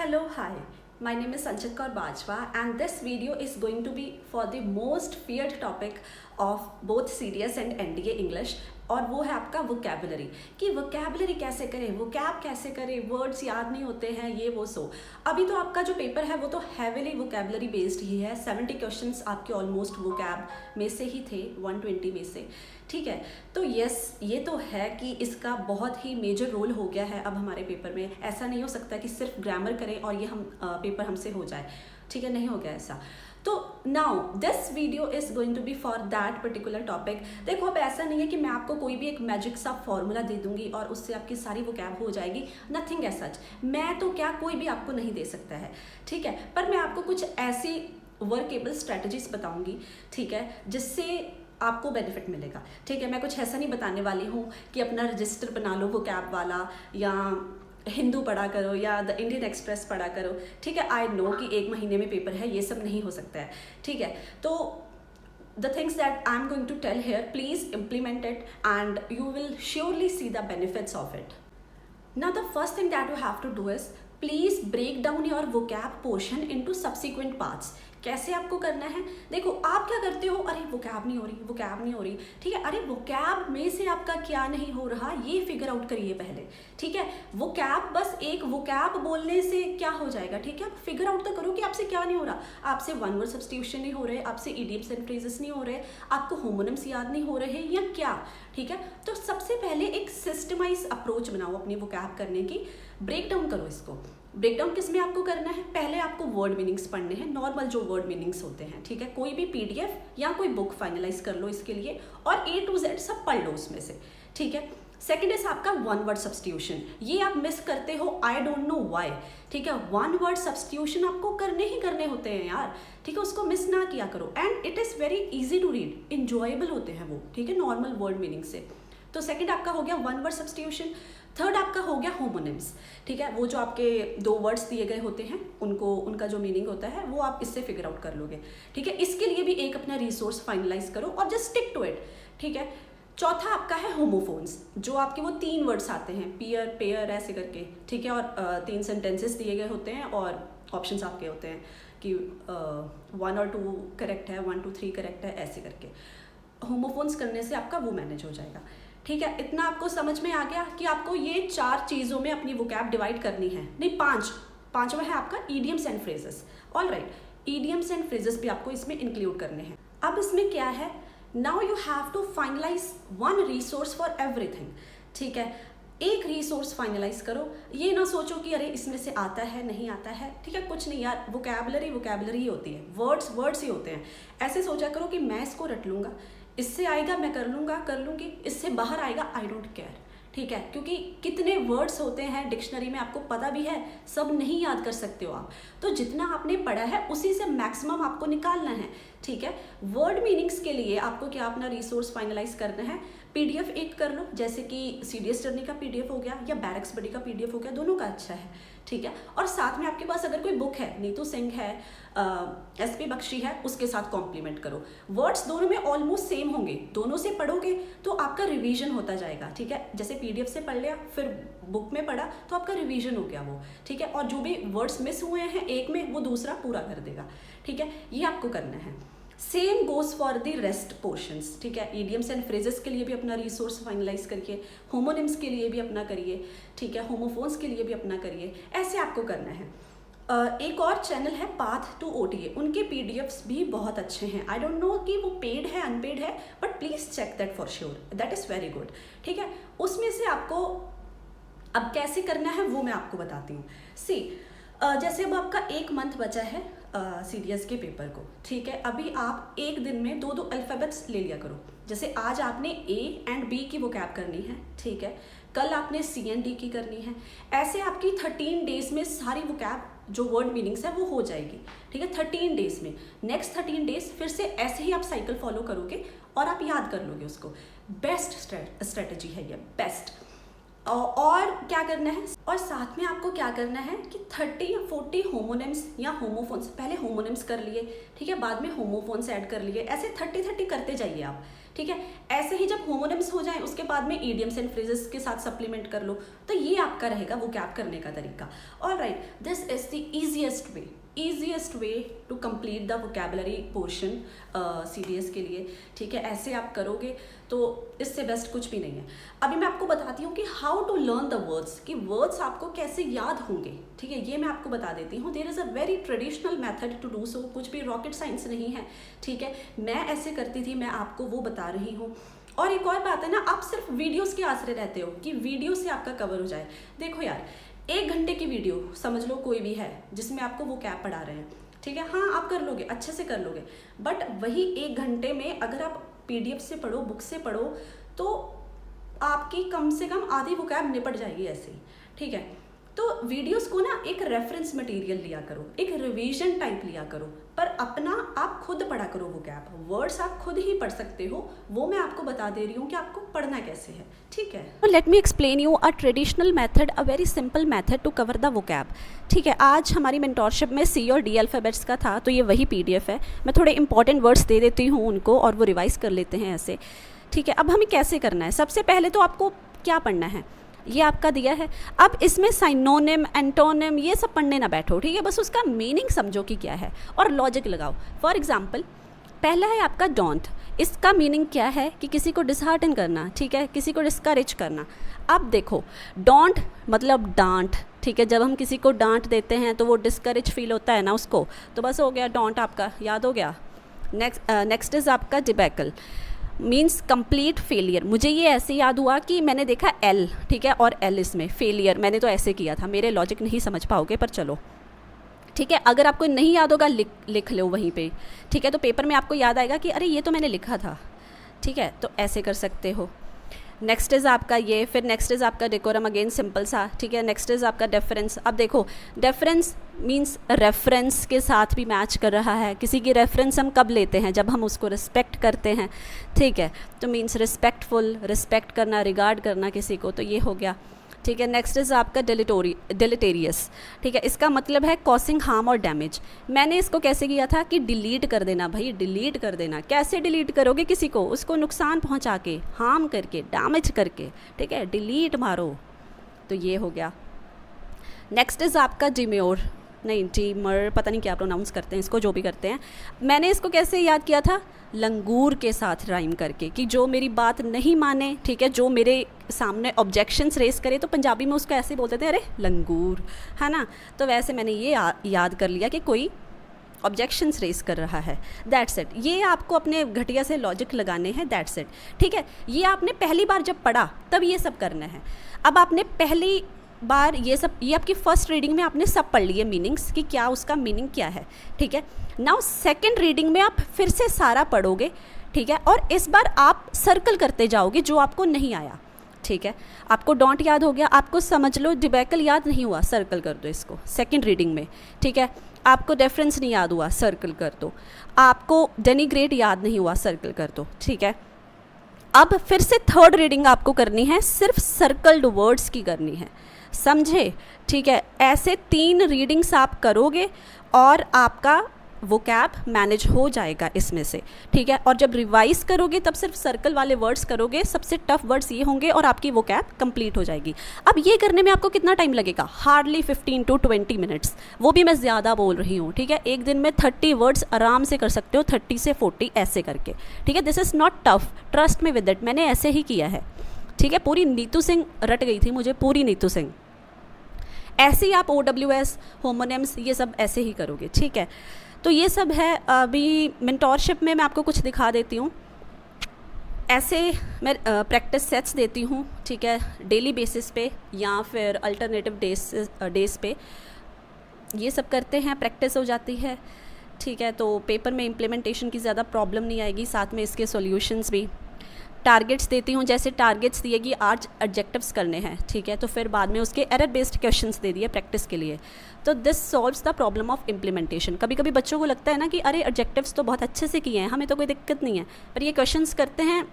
Hello, hi. My name is Sanchit Kaur Bajwa and this video is going to be for the most feared topic of both CDS and NDA English और वो है आपका vocabulary कि vocabulary कैसे करें, vocab कैसे करें, words याद नहीं होते हैं, ये वो सो। अभी तो आपका जो पेपर है वो तो हैविली वोकैबुलरी बेस्ड ही है। 70 क्वेश्चंस आपके ऑलमोस्ट वोकैब में से ही थे, 120 में से, ठीक है। तो यस, ये तो है कि इसका बहुत ही मेजर रोल हो गया है अब हमारे पेपर में। ऐसा नहीं हो सकता कि सिर्फ ग्रामर करें और ये हम पेपर हमसे हो जाए, ठीक है, नहीं हो गया ऐसा। तो now this video is going to be for that particular topic. देखो, अब ऐसा नहीं है कि मैं आपको कोई भी एक मैजिक सा फॉर्मूला दे दूंगी और उससे आपकी सारी वोकैब हो जाएगी। Nothing as such. मैं तो क्या, कोई भी आपको नहीं दे सकता है, ठीक है। पर मैं आपको कुछ ऐसी वर्केबल स्ट्रैटेजीज बताऊंगी, ठीक है, जिससे आपको बेनिफिट मिलेगा, ठीक है। मैं कुछ ऐसा नहीं बताने वाली हूँ कि अपना रजिस्टर बना लो वोकैब वाला या हिंदू पढ़ा करो या द इंडियन एक्सप्रेस पढ़ा करो, ठीक है। आई नो कि एक महीने में पेपर है, ये सब नहीं हो सकता है, ठीक है। तो the things that I'm going to tell here, please implement it and you will surely see the benefits of it. Now the first thing that you have to do is please break down your vocab portion into subsequent parts. कैसे आपको करना है? देखो, आप क्या करते हो, अरे वोकैब नहीं हो रही, वोकैब नहीं हो रही, ठीक है। अरे वोकैब में से आपका क्या नहीं हो रहा ये फिगर आउट करिए पहले, ठीक है। वोकैब, बस एक वोकैब बोलने से क्या हो जाएगा, ठीक है। आप फिगर आउट तो करो कि आपसे क्या नहीं हो रहा। आपसे वन वर्ड सब्स्टिट्यूशन नहीं हो रहे, आपसे इडियम्स एंड फ्रेजेस नहीं हो रहे, आपको होमोनिम्स याद नहीं हो रहे या क्या, ठीक है। तो सबसे पहले एक सिस्टमाइज अप्रोच बनाओ अपनी वोकैब करने की। ब्रेक डाउन करो इसको। ब्रेक डाउन किस में आपको करना है? पहले आपको वर्ड मीनिंग्स पढ़ने हैं, नॉर्मल जो वर्ड मीनिंग्स होते हैं, ठीक है। कोई भी पीडीएफ या कोई बुक फाइनलाइज कर लो इसके लिए और A to Z सब पढ़ लो उसमें से, ठीक है। सेकेंड इज आपका वन वर्ड सब्स्टिट्यूशन। ये आप मिस करते हो, आई डोंट नो वाई, ठीक है। वन वर्ड सब्स्टिट्यूशन आपको करने ही करने होते हैं यार, ठीक है। उसको मिस ना किया करो and it is very easy to read, enjoyable होते हैं वो, ठीक है, नॉर्मल वर्ड मीनिंग से। तो सेकंड आपका हो गया वन वर्ड सब्स्टिट्यूशन। थर्ड आपका हो गया होमोनिम्स, ठीक है। वो जो आपके दो वर्ड्स दिए गए होते हैं उनको, उनका जो मीनिंग होता है वो आप इससे फिगर आउट कर लोगे, ठीक है। इसके लिए भी एक अपना रिसोर्स फाइनलाइज करो और जस्ट स्टिक टू इट, ठीक है। चौथा आपका है होमोफोन्स, जो आपके वो 3 वर्ड्स आते हैं, पियर, पेयर, ऐसे करके, ठीक है। और 3 सेंटेंसेस दिए गए होते हैं और ऑप्शंस आपके होते हैं कि 1 और 2 करेक्ट है, 1 2 3 करेक्ट है, ऐसे करके। होमोफोन्स करने से आपका वो मैनेज हो जाएगा, ठीक है। इतना आपको समझ में आ गया कि आपको ये 4 चीज़ों में अपनी वोकैब डिवाइड करनी है, नहीं 5। पांचवा है आपका idioms and phrases. All right, idioms and phrases भी आपको इसमें इंक्लूड करने हैं। अब इसमें क्या है, now you have to finalize one resource for everything, ठीक है। एक रिसोर्स फाइनलाइज करो। ये ना सोचो कि अरे इसमें से आता है नहीं आता है, ठीक है, कुछ नहीं यार। वोकैबुलरी वोकैबुलरी ही होती है, वर्ड्स वर्ड्स ही होते हैं। ऐसे सोचा करो कि मैं इसको रट लूँगा, इससे आएगा मैं कर लूँगा, कर लूँगी, इससे बाहर आएगा आई डोंट केयर, ठीक है। क्योंकि कितने वर्ड्स होते हैं डिक्शनरी में आपको पता भी है, सब नहीं याद कर सकते हो आप। तो जितना आपने पढ़ा है उसी से मैक्सिमम आपको निकालना है, ठीक है। वर्ड मीनिंग्स के लिए आपको क्या अपना रिसोर्स फाइनलाइज करना है? पीडीएफ एक कर लो, जैसे कि सीडीएस जर्नी का पीडीएफ हो गया या बैरक्स बडी का पीडीएफ हो गया, दोनों का अच्छा है, ठीक है। और साथ में आपके पास अगर कोई बुक है, नीतू सिंह है, SP बख्शी है, उसके साथ कॉम्प्लीमेंट करो। वर्ड्स दोनों में ऑलमोस्ट सेम होंगे, दोनों से पढ़ोगे तो आपका रिवीजन होता जाएगा, ठीक है। जैसे पीडीएफ से पढ़ लिया फिर बुक में पढ़ा तो आपका रिवीजन हो गया वो, ठीक है। और जो भी वर्ड्स मिस हुए हैं एक में, वो दूसरा पूरा कर देगा, ठीक है। ये आपको करना है। Same goes for the rest portions, ठीक है। ईडियम्स एंड फ्रेजेस के लिए भी अपना रिसोर्स फाइनलाइज करिए, होमोनिम्स के लिए भी अपना करिए, ठीक है, होमोफोन्स के लिए भी अपना करिए। ऐसे आपको करना है। एक और चैनल है पाथ टू OTA, उनके पीडीएफ्स भी बहुत अच्छे हैं। आई डोंट नो कि वो पेड है अनपेड है, but please check that for sure, that is very good, ठीक है। उसमें से आपको अब कैसे करना है वो मैं आपको बताती हूँ। सी, जैसे अब आपका 1 मंथ बचा है CDS के पेपर को, ठीक है। अभी आप एक दिन में 2-2 अल्फ़ाबेट्स ले लिया करो। जैसे आज आपने A एंड B की वोकैब करनी है, ठीक है। कल आपने C एंड D की करनी है। ऐसे आपकी 13 डेज में सारी वोकैब जो वर्ड मीनिंग्स है वो हो जाएगी, ठीक है, 13 डेज में। नेक्स्ट 13 डेज फिर से ऐसे ही आप साइकिल फॉलो करोगे और आप याद कर लोगे उसको। बेस्ट स्ट्रेटजी है ये, बेस्ट। और क्या करना है, और साथ में आपको क्या करना है कि 30 या 40 होमोनिम्स या होमोफोन्स, पहले होमोनिम्स कर लिए, ठीक है, बाद में होमोफोन्स ऐड कर लिए, ऐसे 30-30 करते जाइए आप, ठीक है। ऐसे ही जब होमोनिम्स हो जाए उसके बाद में ईडियम्स एंड फ्रेजेस के साथ सप्लीमेंट कर लो, तो ये आपका रहेगा वोकैब करने का तरीका। Alright, this is the easiest way to complete the vocabulary portion CDS के लिए, ठीक है। ऐसे आप करोगे तो इससे बेस्ट कुछ भी नहीं है। अभी मैं आपको बताती हूँ कि how to learn the words, कि वर्ड्स आपको कैसे याद होंगे, ठीक है, ये मैं आपको बता देती हूँ। There is a very traditional method to do so, कुछ भी रॉकेट साइंस नहीं है, ठीक है। मैं ऐसे करती थी, मैं आपको वो बता रही हूँ। और एक और बात है ना, आप सिर्फ वीडियोज़ के आसरे रहते हो कि वीडियो से आपका कवर हो जाए। देखो यार, 1 घंटे की वीडियो समझ लो कोई भी है जिसमें आपको वो कैब पढ़ा रहे हैं, ठीक है, हाँ आप कर लोगे, अच्छे से कर लोगे, बट वही 1 घंटे में अगर आप PDF से पढ़ो, बुक से पढ़ो, तो आपकी कम से कम आधी वो कैब निपट जाएगी ऐसे ही, ठीक है। तो वीडियोस को ना एक रेफरेंस मटेरियल लिया करो, एक रिवीजन टाइप लिया करो, पर अपना आप खुद पढ़ा करो वो कैब। वर्ड्स आप खुद ही पढ़ सकते हो, वो मैं आपको बता दे रही हूँ कि आपको पढ़ना कैसे है, ठीक है। Let me explain you a traditional method, a very simple method to cover the vocab, ठीक है। आज हमारी मेंटोरशिप में C और D अल्फ़ाबेट्स का था, तो ये वही PDF है। मैं थोड़े इंपॉर्टेंट वर्ड्स दे देती हूँ उनको और वो रिवाइज कर लेते हैं ऐसे, ठीक है। अब हमें कैसे करना है, सबसे पहले तो आपको क्या पढ़ना है, ये आपका दिया है। अब इसमें साइनोनिम, एंटोनिम ये सब पढ़ने ना बैठो, ठीक है, बस उसका मीनिंग समझो कि क्या है और लॉजिक लगाओ। फॉर एग्जाम्पल, पहला है आपका डोंट, इसका मीनिंग क्या है कि किसी को डिसहार्टन करना, ठीक है, किसी को डिस्करेज करना। अब देखो, डोंट मतलब डांट, ठीक है, जब हम किसी को डांट देते हैं तो वो डिस्करेज फील होता है ना उसको, तो बस हो गया डोंट, आपका याद हो गया। नेक्स्ट इज़ आपका डिबैकल, मीन्स कंप्लीट फेलियर। मुझे ये ऐसे याद हुआ कि मैंने देखा L, ठीक है, और L इसमें फेलियर, मैंने तो ऐसे किया था, मेरे लॉजिक नहीं समझ पाओगे पर चलो, ठीक है। अगर आपको नहीं याद होगा लिख लो वहीं पे, ठीक है, तो पेपर में आपको याद आएगा कि अरे ये तो मैंने लिखा था, ठीक है, तो ऐसे कर सकते हो। नेक्स्ट इज़ आपका ये, फिर नेक्स्ट इज़ आपका डेकोरम, अगेन सिंपल सा, ठीक है। नेक्स्ट इज़ आपका डेफरेंस। अब देखो, डेफरेंस मींस रेफरेंस के साथ भी मैच कर रहा है। किसी की रेफरेंस हम कब लेते हैं, जब हम उसको रिस्पेक्ट करते हैं, ठीक है, तो मींस रिस्पेक्टफुल, रिस्पेक्ट करना, रिगार्ड करना किसी को, तो ये हो गया, ठीक है। नेक्स्ट इज़ आपका डिलीटेरियस, ठीक है, इसका मतलब है कॉसिंग हार्म और डैमेज। मैंने इसको कैसे किया था कि डिलीट कर देना, भाई डिलीट कर देना। कैसे डिलीट करोगे किसी को, उसको नुकसान पहुंचा के, हार्म करके, डैमेज करके, ठीक है, डिलीट मारो, तो ये हो गया। नेक्स्ट इज़ आपका डिम्योर, नहीं डीमर, पता नहीं क्या प्रोनाउंस करते हैं इसको, जो भी करते हैं। मैंने इसको कैसे याद किया था, लंगूर के साथ राइम करके, कि जो मेरी बात नहीं माने, ठीक है, जो मेरे सामने ऑब्जेक्शंस रेस करे, तो पंजाबी में उसको ऐसे बोलते थे, अरे लंगूर, है ना। तो वैसे मैंने ये याद कर लिया कि कोई ऑब्जेक्शंस रेस कर रहा है, दैट्स इट। ये आपको अपने घटिया से लॉजिक लगाने हैं, दैट्स इट, ठीक है। ये आपने पहली बार जब पढ़ा तब ये सब करना है। अब आपने पहली बार ये आपकी फर्स्ट रीडिंग में आपने सब पढ़ लिए मीनिंग्स, कि क्या उसका मीनिंग क्या है, ठीक है। नाउ सेकंड रीडिंग में आप फिर से सारा पढ़ोगे, ठीक है, और इस बार आप सर्कल करते जाओगे जो आपको नहीं आया, ठीक है। आपको डोंट याद हो गया, आपको समझ लो डिबैकल याद नहीं हुआ, सर्कल कर दो इसको सेकंड रीडिंग में, ठीक है। आपको डेफरेंस नहीं याद हुआ, सर्कल कर दो। आपको डेनिग्रेट याद नहीं हुआ, सर्कल कर दो, ठीक है। अब फिर से थर्ड रीडिंग आपको करनी है, सिर्फ सर्कल्ड वर्ड्स की करनी है, समझे, ठीक है। ऐसे 3 रीडिंग्स आप करोगे और आपका वोकैब मैनेज हो जाएगा इसमें से, ठीक है। और जब रिवाइज करोगे तब सिर्फ सर्कल वाले वर्ड्स करोगे, सबसे टफ वर्ड्स ये होंगे और आपकी वोकैब कंप्लीट हो जाएगी। अब ये करने में आपको कितना टाइम लगेगा, हार्डली 15 to 20 मिनट्स, वो भी मैं ज़्यादा बोल रही हूँ, ठीक है। एक दिन में 30 वर्ड्स आराम से कर सकते हो, 30 से 40 ऐसे करके, ठीक है। This is not tough, trust me with it, मैंने ऐसे ही किया है, ठीक है। पूरी नीतू सिंह रट गई थी मुझे, पूरी नीतू सिंह। ऐसे ही आप OWS, होमोनिम्स ये सब ऐसे ही करोगे, ठीक है। तो ये सब है। अभी मेंटोरशिप में मैं आपको कुछ दिखा देती हूँ, ऐसे मैं प्रैक्टिस सेट्स देती हूँ, ठीक है, डेली बेसिस पे या फिर अल्टरनेटिव डेज पे। ये सब करते हैं, प्रैक्टिस हो जाती है, ठीक है। तो पेपर में इम्प्लीमेंटेशन की ज़्यादा प्रॉब्लम नहीं आएगी, साथ में इसके सॉल्यूशंस भी। टारगेट्स देती हूँ, जैसे टारगेट्स दिए कि 8 एडजेक्टिव्स करने हैं, ठीक है, तो फिर बाद में उसके एरर बेस्ड क्वेश्चंस दे दिए प्रैक्टिस के लिए। तो this solves the problem of implementation. कभी कभी बच्चों को लगता है ना कि अरे एडजेक्टिव्स तो बहुत अच्छे से किए हैं, हमें तो कोई दिक्कत नहीं है, पर ये क्वेश्चंस करते हैं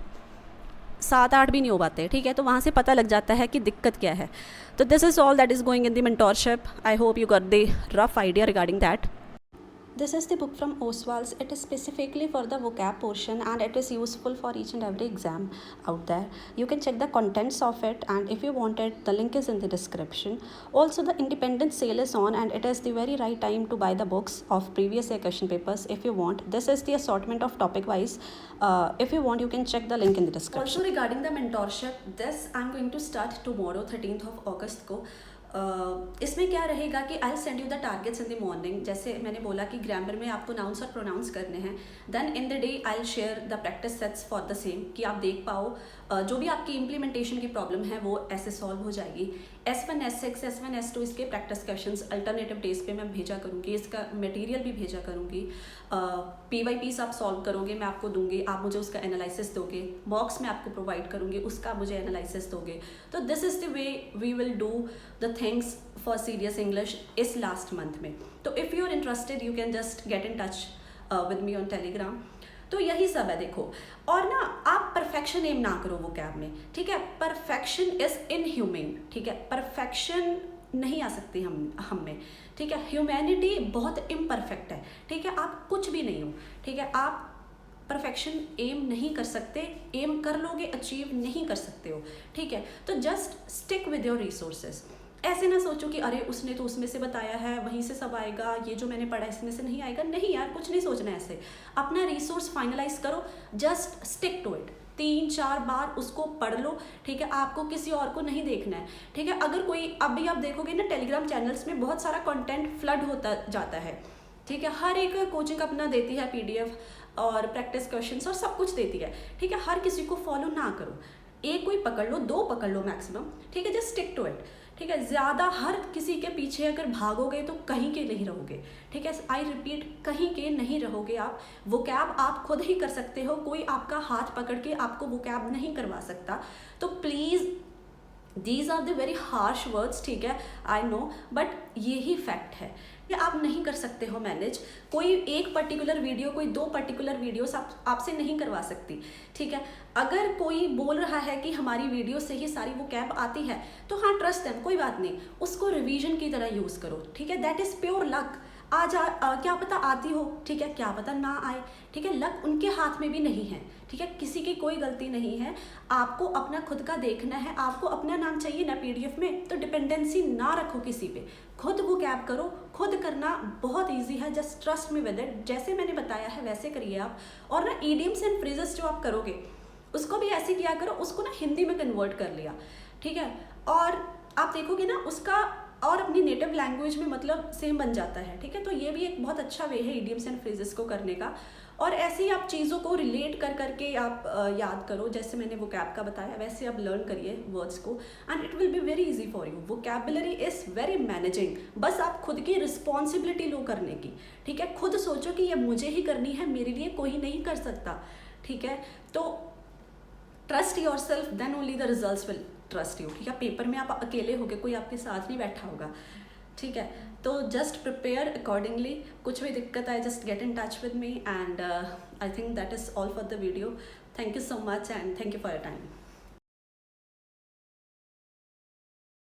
7-8 भी नहीं हो पाते, ठीक है, तो वहाँ से पता लग जाता है कि दिक्कत क्या है। तो this is all that is going in the mentorship. I hope you got the rough idea regarding that. This is the book from Oswald's. It is specifically for the vocab portion and it is useful for each and every exam out there. You can check the contents of it, and if you want it, the link is in the description. Also, the independent sale is on and it is the very right time to buy the books of previous year question papers if you want. This is the assortment of topic wise. If you want, you can check the link in the description. Also regarding the mentorship, this I'm going to start tomorrow 13th of August को. इसमें क्या रहेगा कि I send you the targets in the morning. जैसे मैंने बोला कि grammar में आपको नाउंस और प्रोनाउंस करने हैं. Then in the day I share the practice sets for the same, कि आप देख पाओ जो भी आपकी इम्प्लीमेंटेशन की प्रॉब्लम है वो ऐसे सॉल्व हो जाएगी. S1 S6 S1 S2 इसके प्रैक्टिस क्वेश्चंस अल्टरनेटिव डेज पे मैं भेजा करूँगी. इसका मटेरियल भी भेजा करूँगी. PYPs आप सॉल्व करोगे, मैं आपको दूंगी, आप मुझे उसका एनालिसिस दोगे. मॉक्स मैं आपको प्रोवाइड करूँगी, उसका मुझे एनालिसिस दोगे. तो this is the way we will do the things for serious English इस लास्ट मंथ में. तो if you are interested you can just get in touch with me on Telegram. तो यही सब है. देखो, और ना आप परफेक्शन एम ना करो वो कैब में, ठीक है. परफेक्शन इज इनह्यूमन, ठीक है. परफेक्शन नहीं आ सकती हम में, ठीक है. ह्यूमैनिटी बहुत इम्परफेक्ट है, ठीक है. आप कुछ भी नहीं हो, ठीक है. आप परफेक्शन एम नहीं कर सकते. एम कर लोगे, अचीव नहीं कर सकते हो, ठीक है. तो just stick with your resources. ऐसे ना सोचो कि अरे उसने तो उसमें से बताया है, वहीं से सब आएगा, ये जो मैंने पढ़ा इसमें से नहीं आएगा. नहीं यार, कुछ नहीं सोचना है ऐसे. अपना रिसोर्स फाइनलाइज करो, जस्ट स्टिक टू इट. 3-4 बार उसको पढ़ लो, ठीक है. आपको किसी और को नहीं देखना है, ठीक है. अगर कोई अभी आप देखोगे ना टेलीग्राम चैनल्स में बहुत सारा कंटेंट फ्लड होता जाता है, ठीक है. हर एक कोचिंग अपना देती है PDF और प्रैक्टिस क्वेश्चंस और सब कुछ देती है, ठीक है. हर किसी को फॉलो ना करो. एक कोई पकड़ लो, 2 पकड़ लो मैक्सिमम, ठीक है. जस्ट स्टिक टू इट, ठीक है. ज़्यादा हर किसी के पीछे अगर भागोगे तो कहीं के नहीं रहोगे, ठीक है. आई रिपीट, कहीं के नहीं रहोगे आप. वो कैब आप खुद ही कर सकते हो, कोई आपका हाथ पकड़ के आपको वो कैब नहीं करवा सकता. तो please, these are the very harsh words, ठीक है, आई नो, बट यही फैक्ट है कि आप नहीं कर सकते हो मैनेज. कोई एक पर्टिकुलर वीडियो, कोई 2 पर्टिकुलर वीडियोस आपसे नहीं करवा सकती, ठीक है. अगर कोई बोल रहा है कि हमारी वीडियो से ही सारी वो कैब आती है, तो हाँ, ट्रस्ट देम, कोई बात नहीं. उसको रिवीजन की तरह यूज़ करो, ठीक है. That is pure luck. क्या पता आती हो, ठीक है, क्या पता ना आए, ठीक है. लक उनके हाथ में भी नहीं है, ठीक है. किसी की कोई गलती नहीं है. आपको अपना खुद का देखना है. आपको अपना नाम चाहिए ना PDF में, तो डिपेंडेंसी ना रखो किसी पे. खुद वो कैब करो. खुद करना बहुत ईजी है. Just trust me with it. जैसे मैंने बताया है वैसे करिए आप. और ना ईडियम्स एंड फ्रेजेस जो आप करोगे उसको भी ऐसे किया करो. उसको ना हिंदी में कन्वर्ट कर लिया, ठीक है. और आप देखोगे ना उसका और अपनी नेटिव लैंग्वेज में मतलब सेम बन जाता है, ठीक है. तो ये भी एक बहुत अच्छा वे है ईडियम्स एंड फ्रेजेस को करने का. और ऐसे ही आप चीज़ों को रिलेट कर करके आप याद करो. जैसे मैंने वोकैब का बताया वैसे आप लर्न करिए वर्ड्स को, and it will be very easy for you. Vocabulary is very managing. बस आप खुद की रिस्पॉन्सिबिलिटी लो करने की, ठीक है. खुद सोचो कि ये मुझे ही करनी है, मेरे लिए कोई नहीं कर सकता, ठीक है. तो trust yourself, then only the results will trust you, ठीक है. पेपर में आप अकेले होगे, कोई आपके साथ नहीं बैठा होगा, ठीक है. तो जस्ट प्रिपेयर अकॉर्डिंगली. कुछ भी दिक्कत आए just get in touch with me, and I think that is all for the video. Thank you so much and thank you for your time.